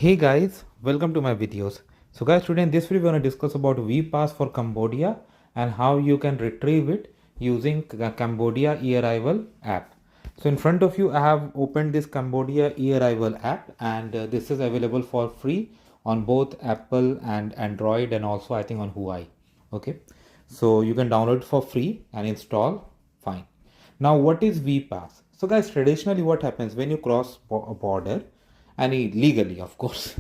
Hey guys, welcome to my videos. So guys, today in this video we're going to discuss about V-PASS for Cambodia and how you can retrieve it using Cambodia e-arrival app. So in front of you I have opened this Cambodia e-arrival app, and this is available for free on both Apple and Android, and also I think on Huawei. Okay, so you can download it for free and install. Fine. Now what is V-PASS? So guys, traditionally what happens when you cross a border, and legally of course,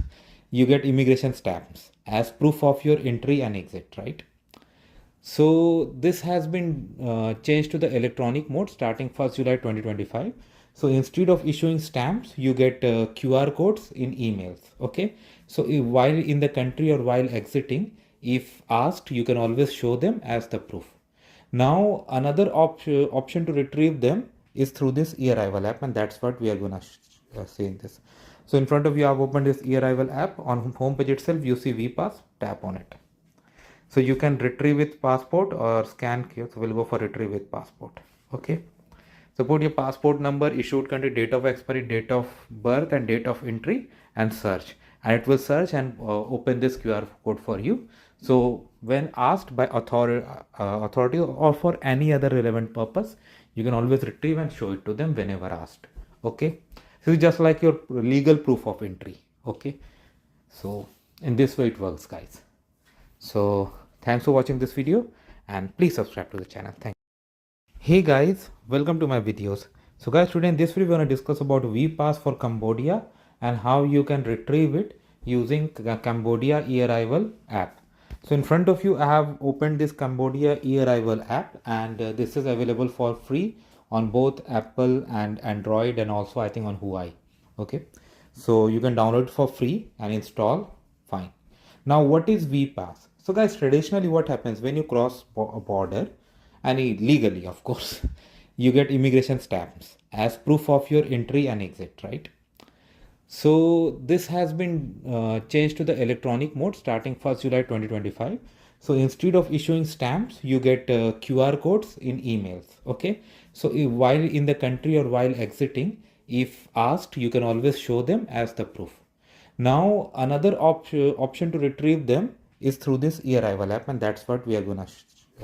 you get immigration stamps as proof of your entry and exit, right? So this has been changed to the electronic mode starting 1st July 2025. So instead of issuing stamps, you get QR codes in emails. Okay, so while in the country or while exiting, if asked, you can always show them as the proof. Now another option to retrieve them is through this e-arrival app, and that's what we are gonna see in this. So in front of you, I've opened this e-arrival app. On home page itself, you see V-PASS. Tap on it. So you can retrieve with passport or scan QR. So we'll go for retrieve with passport. Okay. So put your passport number, issued country, date of expiry, date of birth, and date of entry, and search. And it will search and open this QR code for you. So when asked by authority or for any other relevant purpose, you can always retrieve and show it to them whenever asked. Okay. So it's just like your legal proof of entry. Okay. So in this way it works, guys. So thanks for watching this video, and please subscribe to the channel. Thank you. Hey guys, welcome to my videos. So guys, today in this video we're going to discuss about V-PASS for Cambodia and how you can retrieve it using Cambodia e-arrival app. So in front of you I have opened this Cambodia e-arrival app, and this is available for free on both Apple and Android, and also I think on Huawei. Okay, so you can download it for free and install. Fine. Now what is V-PASS? So guys, traditionally what happens when you cross a border, and legally of course, you get immigration stamps as proof of your entry and exit, right? So this has been changed to the electronic mode starting 1st July 2025. So instead of issuing stamps, you get QR codes in emails. Okay, so while in the country or while exiting, if asked, you can always show them as the proof. Now another option to retrieve them is through this e-arrival app, and that's what we are gonna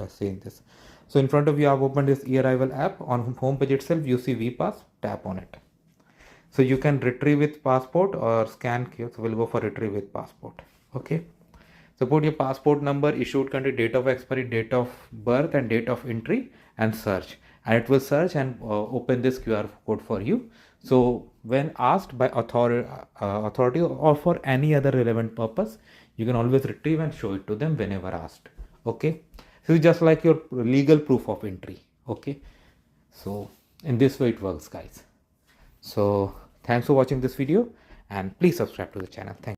see in this. So in front of you, I've opened this e-arrival app. On home page itself, you see V-PASS. Tap on it. So you can retrieve with passport or scan QR. So we'll go for retrieve with passport. Okay. So put your passport number, issued country, date of expiry, date of birth, and date of entry, and search. And it will search and open this QR code for you. So when asked by authority or for any other relevant purpose, you can always retrieve and show it to them whenever asked. Okay. So it's just like your legal proof of entry. Okay. So in this way it works, guys. So thanks for watching this video, and please subscribe to the channel. Thank you.